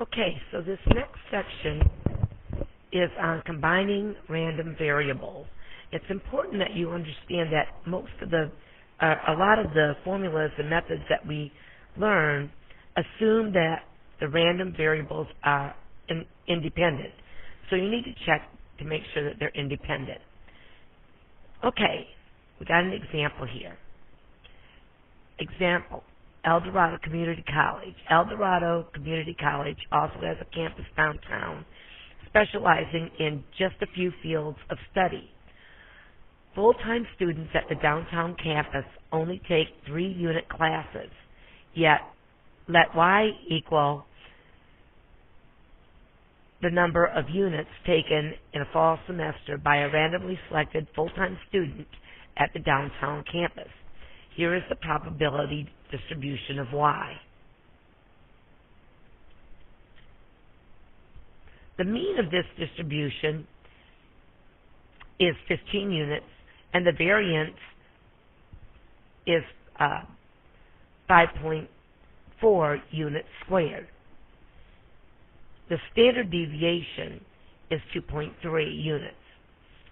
Okay, so this next section is on combining random variables. It's important that you understand that a lot of the formulas and methods that we learn assume that the random variables are independent. So you need to check to make sure that they're independent. Okay, we got an example here. Example, El Dorado Community College. El Dorado Community College also has a campus downtown, specializing in just a few fields of study. Full-time students at the downtown campus only take 3 unit classes, yet let Y equal the number of units taken in a fall semester by a randomly selected full-time student at the downtown campus. Here is the probability distribution of Y. The mean of this distribution is 15 units, and the variance is 5.4 units squared. The standard deviation is 2.3 units.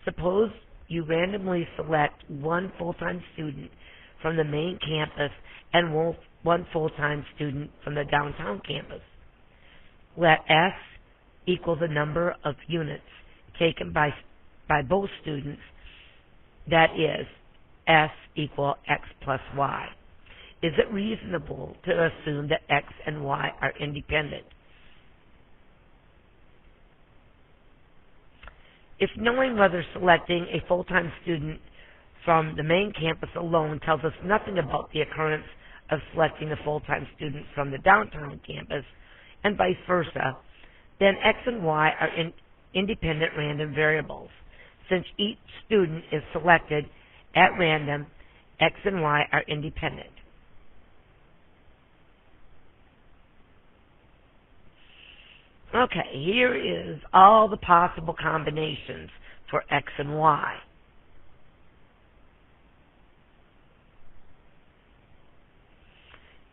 Suppose you randomly select one full-time student from the main campus and one full-time student from the downtown campus. Let S equal the number of units taken by both students, that is, S equal X plus Y. Is it reasonable to assume that X and Y are independent? If knowing whether selecting a full-time student from the main campus alone tells us nothing about the occurrence of selecting a full-time student from the downtown campus, and vice versa, then X and Y are independent random variables. Since each student is selected at random, X and Y are independent. Okay, here is all the possible combinations for X and Y.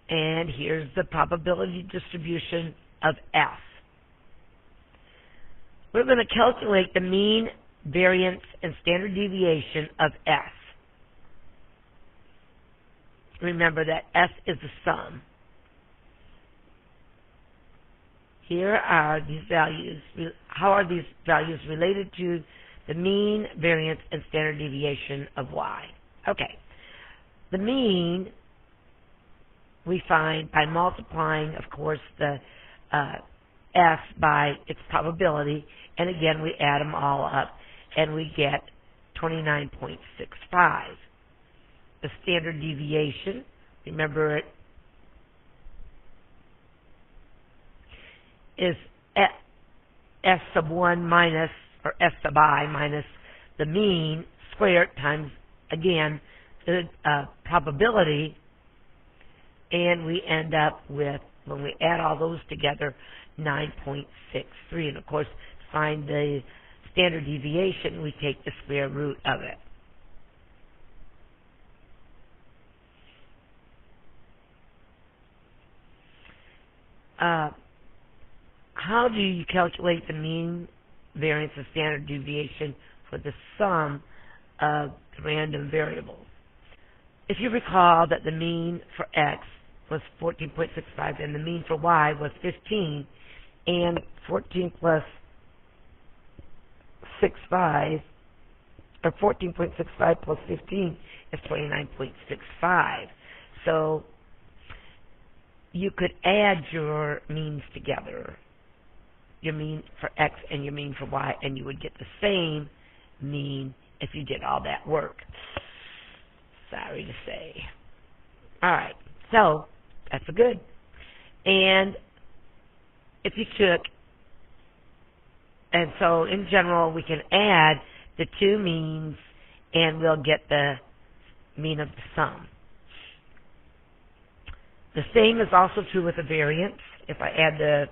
And here's the probability distribution of F. We're going to calculate the mean, variance, and standard deviation of S. Remember that S is the sum. Here are these values. How are these values related to the mean, variance, and standard deviation of Y? Okay. The mean we find by multiplying, of course, the S by its probability, and again we add them all up, and we get 29.65. The standard deviation, remember it, is S sub 1 minus, or S sub I minus the mean squared times, again, the probability, and we end up with, when we add all those together, 9.63. And of course, to find the standard deviation, we take the square root of it. How do you calculate the mean, variance, and standard deviation for the sum of the random variables? If you recall that the mean for X was 14.65 and the mean for Y was 15, and 14 plus 65, or 14.65 plus 15 is 29.65. So you could add your means together, your mean for X and your mean for Y, and you would get the same mean if you did all that work. Sorry to say. All right, so that's a good. And if you took, and so in general we can add the two means and we'll get the mean of the sum. The same is also true with the variance. If I add the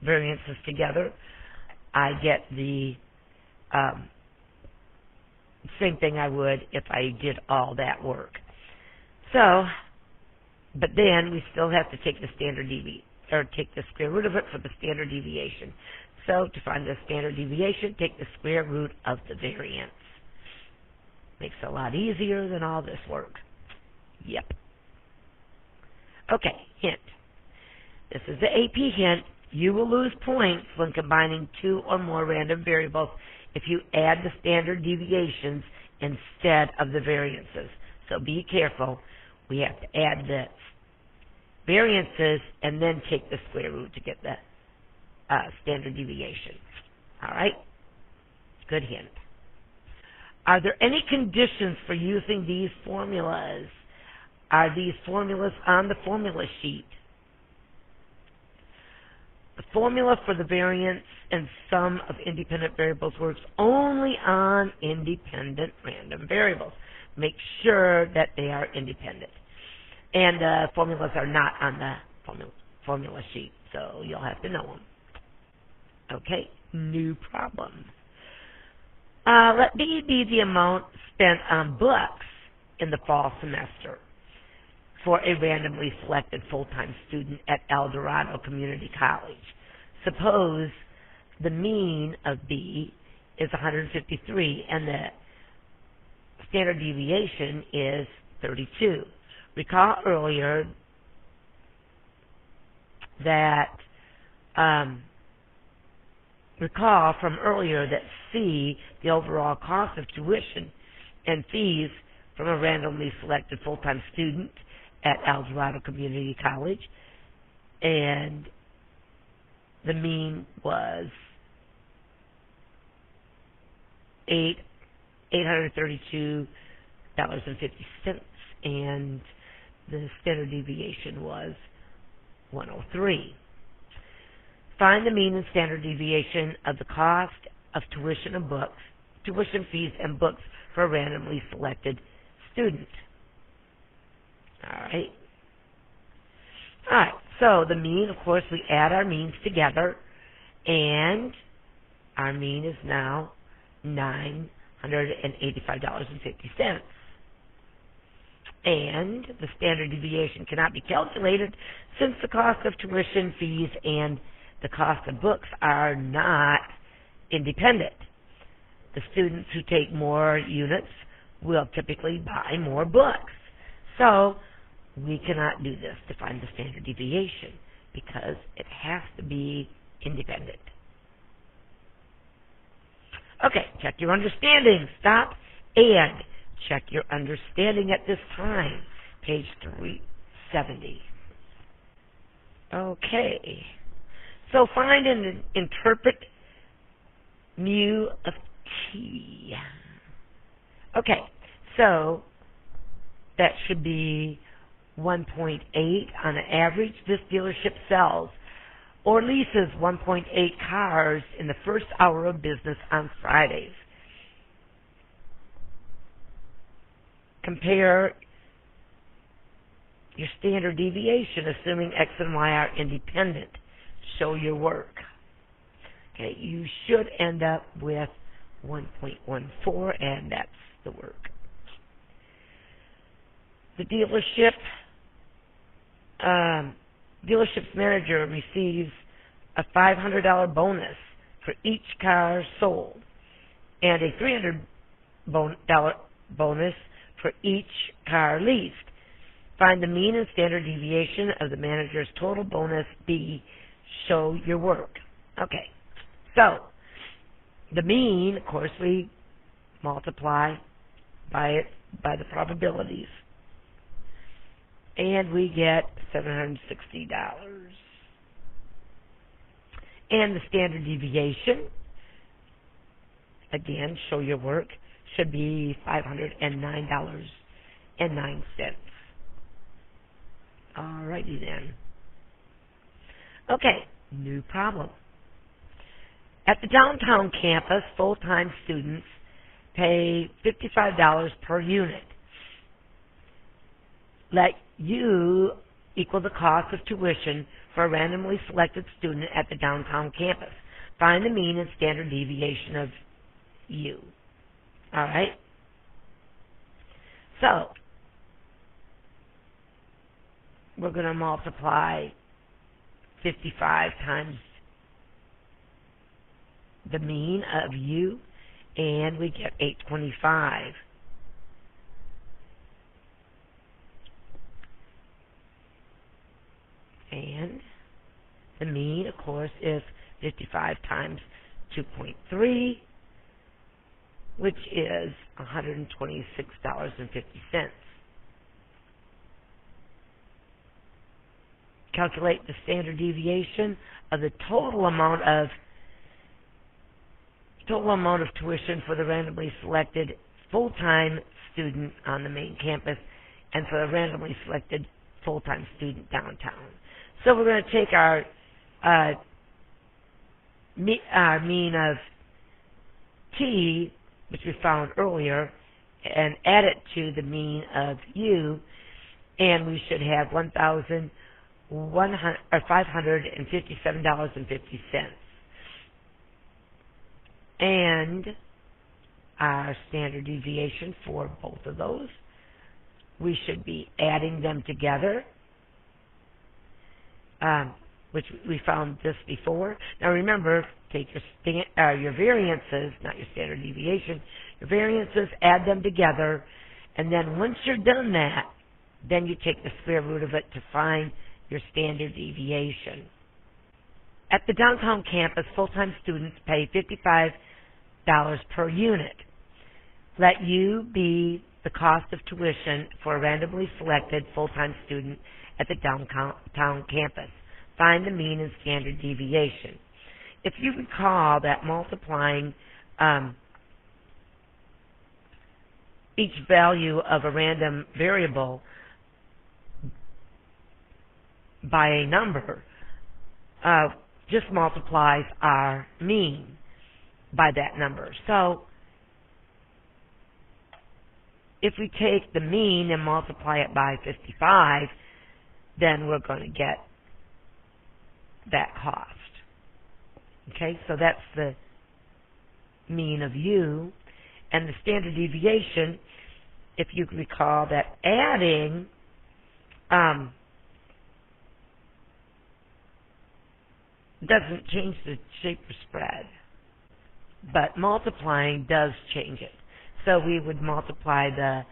variances together, I get the same thing I would if I did all that work. So, but then we still have to take the standard or take the square root of it for the standard deviation. So to find the standard deviation, take the square root of the variance. Makes it a lot easier than all this work. Yep. Okay, hint. This is the AP hint. You will lose points when combining two or more random variables if you add the standard deviations instead of the variances. So be careful. We have to add the variances and then take the square root to get the standard deviation. All right? Good hint. Are there any conditions for using these formulas? Are these formulas on the formula sheet? The formula for the variance and sum of independent variables works only on independent random variables. Make sure that they are independent. And formulas are not on the formula sheet, so you'll have to know them. Okay, new problem. Let B be the amount spent on books in the fall semester for a randomly selected full-time student at El Dorado Community College. Suppose the mean of B is 153 and the standard deviation is 32. Recall earlier that C, the overall cost of tuition and fees from a randomly selected full-time student at El Dorado Community College, and the mean was $832.50, and the standard deviation was 103. Find the mean and standard deviation of the cost of tuition fees and books for a randomly selected student. All right. All right. So the mean, of course, we add our means together, and our mean is now $985.50. And the standard deviation cannot be calculated since the cost of tuition fees and the cost of books are not independent. The students who take more units will typically buy more books. So we cannot do this to find the standard deviation because it has to be independent. Okay, check your understanding. Stop and check your understanding at this time. Page 370. Okay. So find and interpret mu of t. Okay, so that should be 1.8 on an average. This dealership sells or leases 1.8 cars in the first hour of business on Fridays. Compare your standard deviation, assuming X and Y are independent. Show your work. Okay, you should end up with 1.14, and that's the work. The dealership's manager receives a $500 bonus for each car sold and a $300 bonus for each car leased. Find the mean and standard deviation of the manager's total bonus B. Show your work. Okay, so the mean, of course, we multiply by the probabilities, and we get $760. And the standard deviation, again, show your work, should be $509.09. Alrighty then. Okay, new problem. At the downtown campus, full-time students pay $55 per unit. Let U equal the cost of tuition for a randomly selected student at the downtown campus. Find the mean and standard deviation of U. All right? So, we're going to multiply 55 times the mean of U, and we get 825. And the mean, of course, is 55 times 2.3, which is $126.50. Calculate the standard deviation of the total amount of tuition for the randomly selected full-time student on the main campus and for the randomly selected full-time student downtown. So we're going to take our mean of T, which we found earlier, and add it to the mean of U, and we should have $557.50. And our standard deviation for both of those, we should be adding them together, which we found this before. Now remember, take your variances, not your standard deviation, your variances, add them together, and then once you're done that, then you take the square root of it to find your standard deviation. At the downtown campus, full-time students pay $55 per unit. Let U be the cost of tuition for a randomly selected full-time student at the downtown campus. Find the mean and standard deviation. If you recall that multiplying each value of a random variable by a number just multiplies our mean by that number. So if we take the mean and multiply it by 55, then we're going to get that cost. Okay, so that's the mean of U. And the standard deviation, if you recall that adding doesn't change the shape or spread, but multiplying does change it. So we would multiply the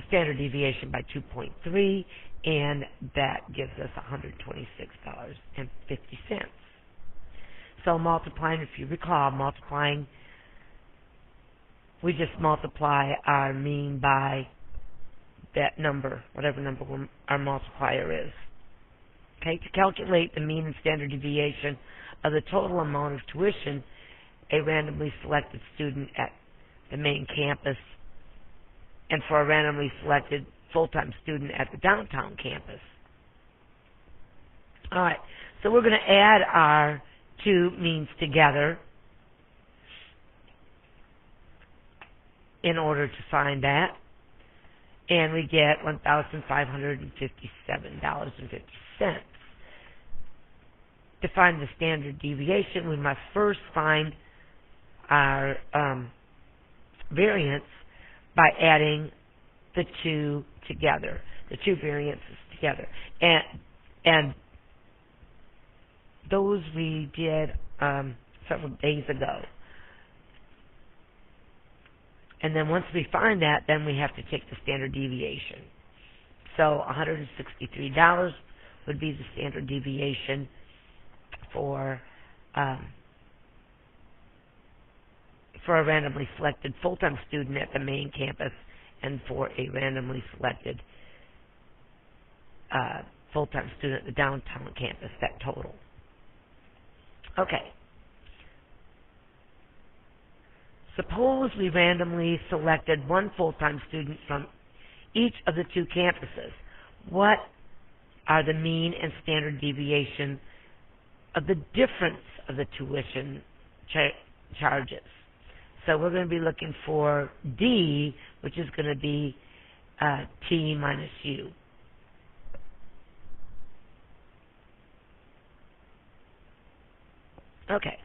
standard deviation by 2.3, and that gives us $126.50. So multiplying, if you recall, we just multiply our mean by that number, whatever number our multiplier is. Okay, to calculate the mean and standard deviation of the total amount of tuition a randomly selected student at the main campus and for a randomly selected full-time student at the downtown campus. All right, so we're going to add our two means together in order to find that, and we get $1,557.50. To find the standard deviation, we must first find our variance by adding the two together, the two variances together. And those we did several days ago. And then once we find that, then we have to take the standard deviation. So $163 would be the standard deviation for a randomly selected full-time student at the main campus and for a randomly selected full-time student at the downtown campus, that total. Okay. Suppose we randomly selected one full-time student from each of the two campuses. What are the mean and standard deviation of the difference of the tuition charges? So we're going to be looking for D, which is going to be T minus U. Okay.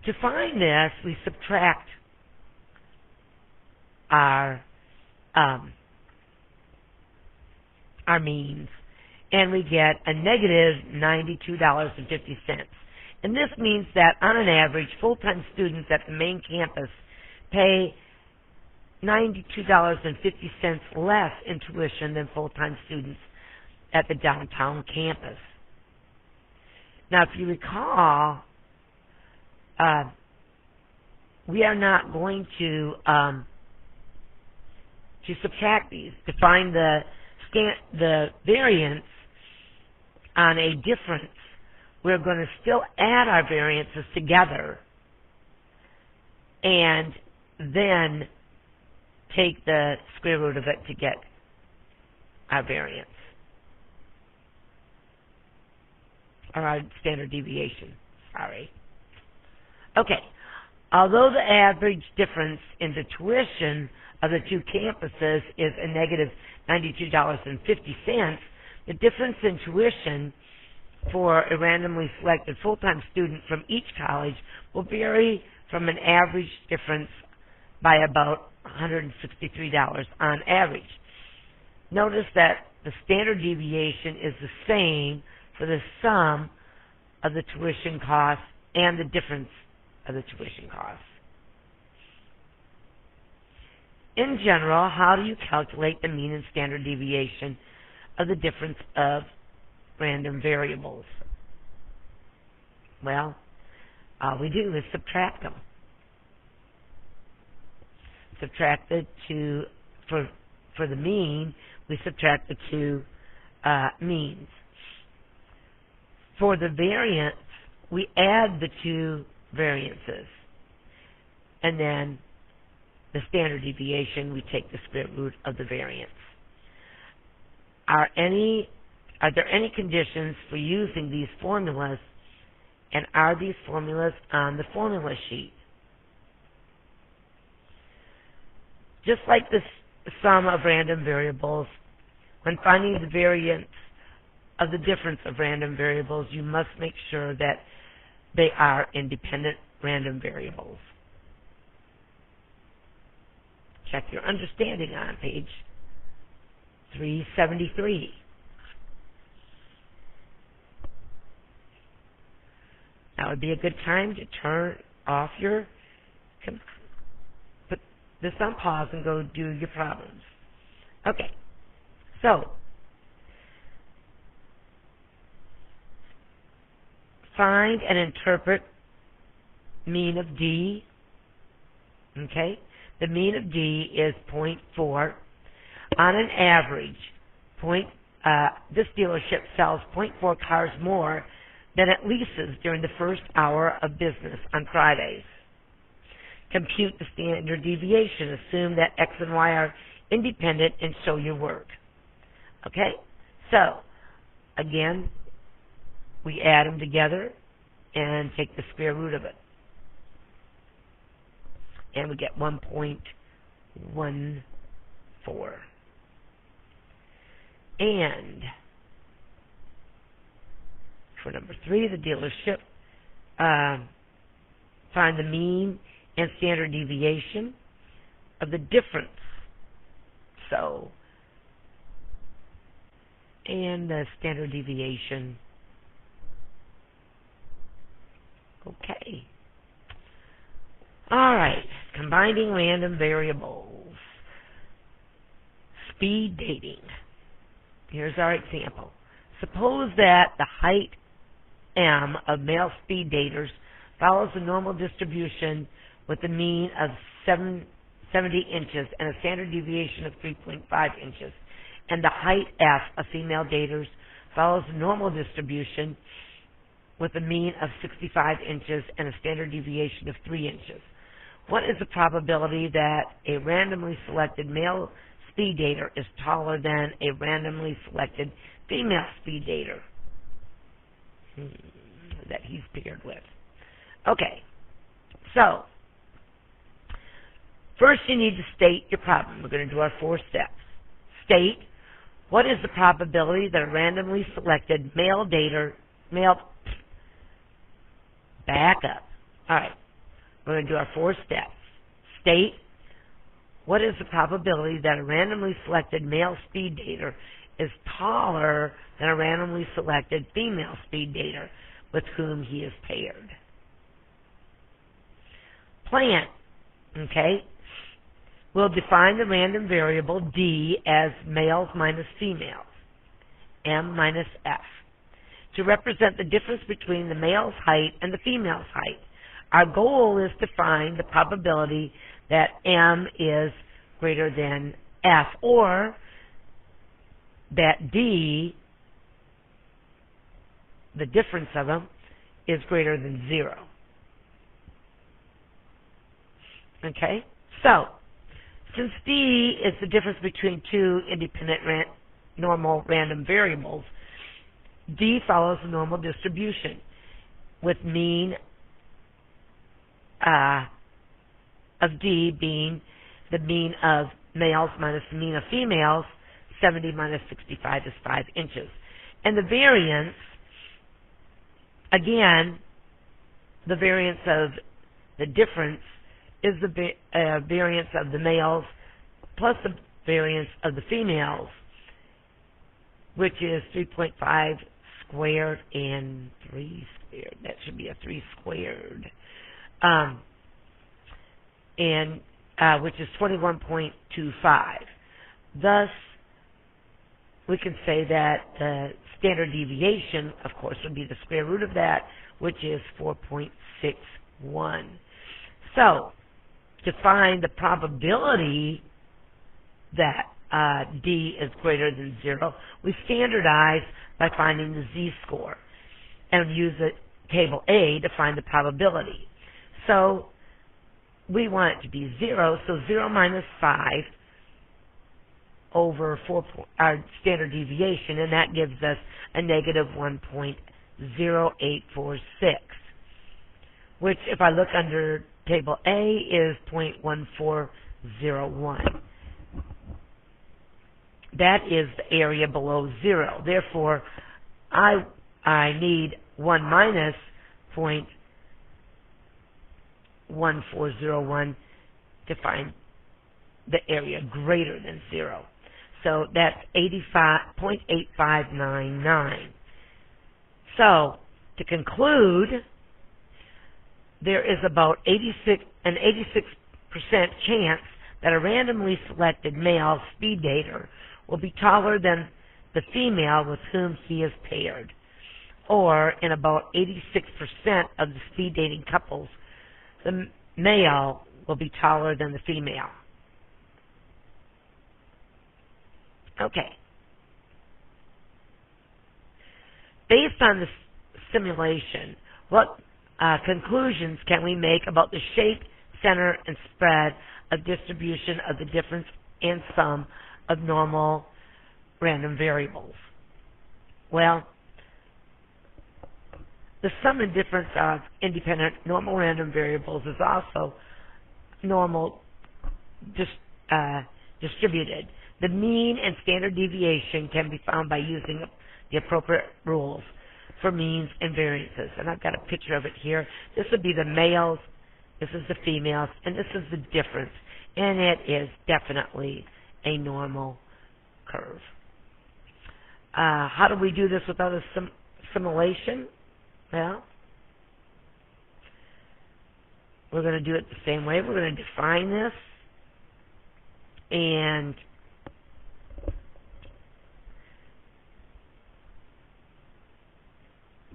To find this, we subtract our means and we get a negative $92.50. And this means that on an average, full-time students at the main campus pay $92.50 less in tuition than full-time students at the downtown campus. Now, if you recall, we are not going to subtract these to find the variance on a difference. We're going to still add our variances together and then take the square root of it to get our variance, or our standard deviation, sorry. Okay, although the average difference in the tuition of the two campuses is a negative $92.50, the difference in tuition for a randomly selected full-time student from each college will vary from an average difference by about $163 on average. Notice that the standard deviation is the same for the sum of the tuition costs and the difference of the tuition costs. In general, how do you calculate the mean and standard deviation of the difference of random variables? Well, all we do is subtract them. Subtract the two, for the mean, we subtract the two means. For the variance, we add the two variances. And then the standard deviation, we take the square root of the variance. Are there any conditions for using these formulas, and are these formulas on the formula sheet? Just like the sum of random variables, when finding the variance of the difference of random variables, you must make sure that they are independent random variables. Check your understanding on page 373. Now would be a good time to turn off your, put this on pause and go do your problems. Okay, so find and interpret mean of D. Okay, the mean of D is 0.4. On an average, this dealership sells 0.4 cars more than it leases during the first hour of business on Fridays. Compute the standard deviation. Assume that X and Y are independent and show your work. Okay? So, again, we add them together and take the square root of it. And we get 1.14. And for number 3, the dealership, find the mean and standard deviation of the difference. So, and the standard deviation. Okay. All right. Combining random variables. Speed dating. Here's our example. Suppose that the height M of male speed daters follows a normal distribution with a mean of 70 inches and a standard deviation of 3.5 inches, and the height F of female daters follows a normal distribution with a mean of 65 inches and a standard deviation of 3 inches. What is the probability that a randomly selected male speed dater is taller than a randomly selected female speed dater that he's paired with? Okay, so first you need to state your problem. We're going to do our 4 steps. State, what is the probability that a randomly selected back up. All right, we're going to do our 4 steps. State, what is the probability that a randomly selected male speed dater is taller than a randomly selected female speed dater with whom he is paired. Plan, okay? We'll define the random variable D as males minus females, M minus F, to represent the difference between the male's height and the female's height. Our goal is to find the probability that M is greater than F, or that D, the difference of them, is greater than 0. Okay? So, since D is the difference between two independent normal random variables, D follows the normal distribution, with mean of D being the mean of males minus the mean of females. 70 minus 65 is 5 inches. And the variance, again, the variance of the difference is the variance of the males plus the variance of the females, which is 3.5 squared and 3 squared. That should be a 3 squared. Which is 21.25. Thus, we can say that the standard deviation, of course, would be the square root of that, which is 4.61. So, to find the probability that D is greater than 0, we standardize by finding the z-score and use the table A to find the probability. So, we want it to be 0, so 0 minus 5 over our standard deviation, and that gives us a negative 1.0846, which, if I look under table A, is 0.1401. That is the area below 0. Therefore, I need 1 minus 0.1401 to find the area greater than 0. So that's 0.8599. So, to conclude, there is about an 86% chance that a randomly selected male speed dater will be taller than the female with whom he is paired. Or, in about 86% of the speed dating couples, the male will be taller than the female. Okay. Based on this simulation, what conclusions can we make about the shape, center, and spread of distribution of the difference and sum of normal random variables? Well, the sum and difference of independent normal random variables is also normal distributed. The mean and standard deviation can be found by using the appropriate rules for means and variances. And I've got a picture of it here. This would be the males, this is the females, and this is the difference. And it is definitely a normal curve. How do we do this without a simulation? Well, we're going to do it the same way. We're going to define this,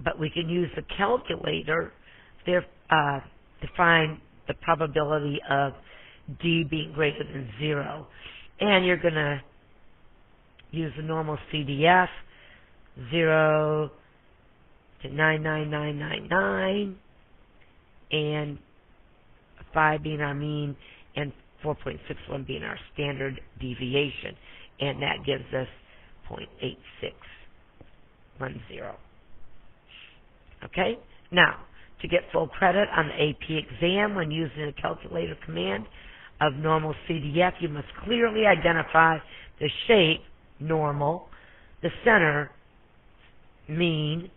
but we can use the calculator to find the probability of D being greater than 0. And you're going to use the normal CDF, 0 to 99999, and 5 being our mean, and 4.61 being our standard deviation. And that gives us 0.8610. Okay? Now, to get full credit on the AP exam when using the calculator command of normal CDF, you must clearly identify the shape, normal, the center, mean,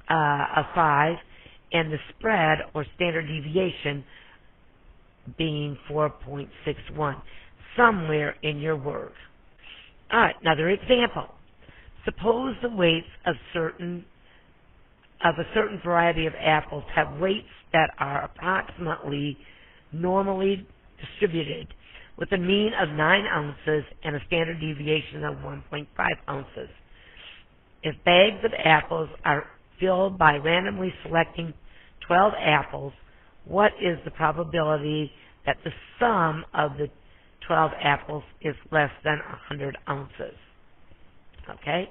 of 5, and the spread, or standard deviation, being 4.61, somewhere in your work. All right, another example. Suppose the weights of a certain variety of apples have weights that are approximately normally distributed, with a mean of 9 ounces and a standard deviation of 1.5 ounces. If bags of apples are filled by randomly selecting 12 apples, what is the probability that the sum of the 12 apples is less than 100 ounces? Okay?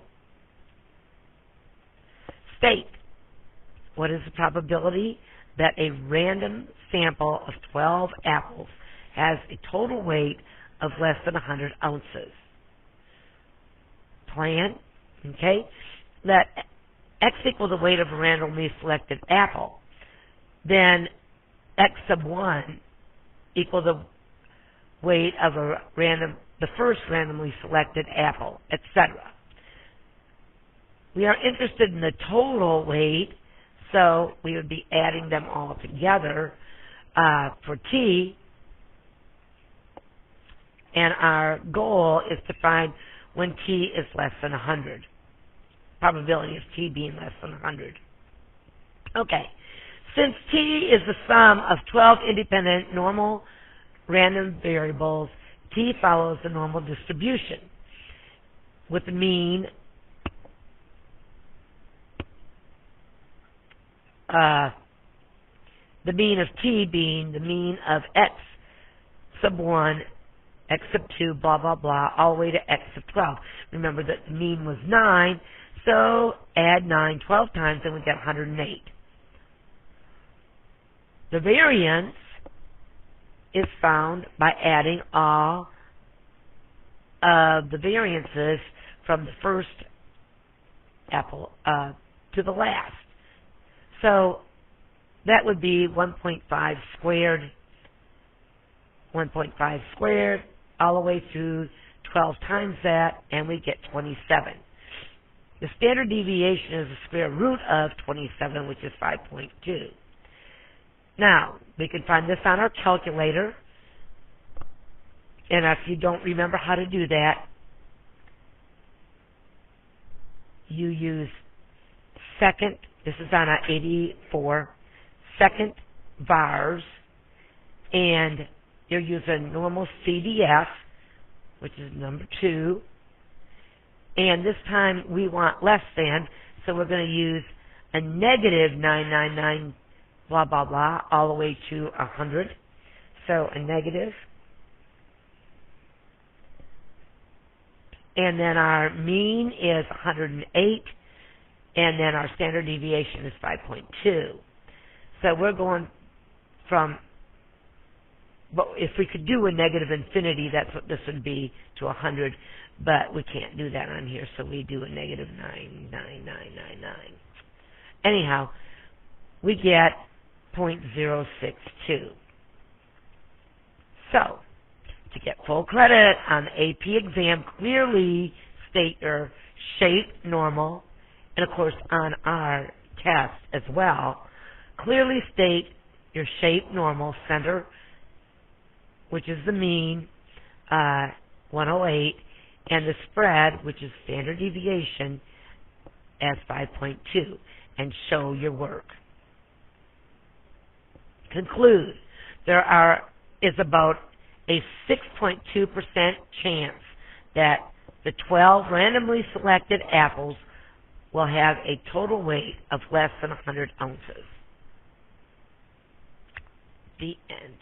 State, what is the probability that a random sample of 12 apples has a total weight of less than 100 ounces? Plan, okay? Let x equal the weight of a randomly selected apple. Then x sub 1 equal the weight of the first randomly selected apple, etc. We are interested in the total weight, so we would be adding them all together for t, and our goal is to find when t is less than 100. Probability of t being less than 100. Okay, since t is the sum of 12 independent normal random variables, t follows the normal distribution, with the mean of t being the mean of x sub 1, x sub 2, blah, blah, blah, all the way to x sub 12. Remember that the mean was 9, so add 9 12 times and we get 108. The variance is found by adding all of the variances from the first apple to the last. So that would be 1.5 squared, 1.5 squared, all the way through 12 times that, and we get 27. The standard deviation is the square root of 27, which is 5.2. Now, we can find this on our calculator, and if you don't remember how to do that, you use second, this is on our 84, second vars, and you're using normal CDF, which is number 2, and this time we want less than, so we're going to use a negative 999 blah, blah, blah, all the way to 100. So a negative. And then our mean is 108. And then our standard deviation is 5.2. So we're going from, but if we could do a negative infinity, that's what this would be, to 100. But we can't do that on here, so we do a negative 99999. Anyhow, we get 0.062. So, to get full credit on the AP exam, clearly state your shape normal, and of course on our test as well, clearly state your shape normal center, which is the mean, 108, and the spread, which is standard deviation, as 5.2, and show your work. Conclude, there is about a 6.2% chance that the 12 randomly selected apples will have a total weight of less than 100 ounces. The end.